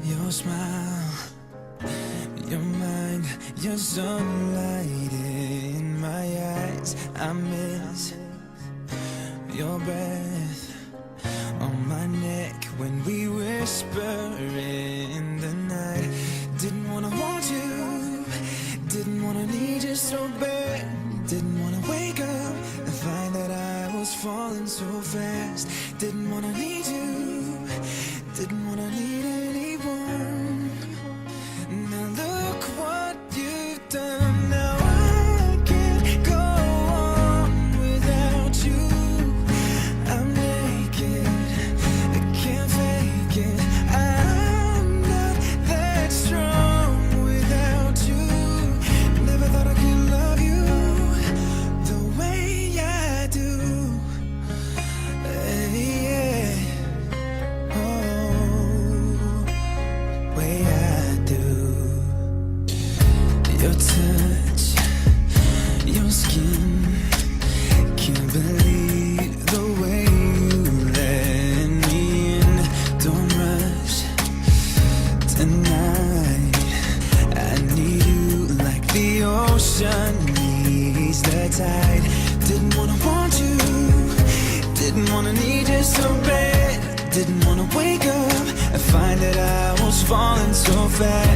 Your smile, your mind, your sunlight in my eyes. I miss your breath on my neck when we whisper in the night. Didn't wanna want you, didn't wanna need you so bad. Didn't wanna wake up and find that I was falling so fast. Didn't wanna need you, didn't wanna need anyone. Now look what you've done. Now I can't go on without you. I'm naked, I can't fake it. I'm not that strong without you. Never thought I could love you the way I do. Yeah. Oh, way I do. Your touch, your skin, can't believe the way you let me in. Don't rush tonight, I need you like the ocean needs the tide. Didn't wanna want you, didn't wanna need you so bad. Didn't wanna wake up and find that I was falling so fast.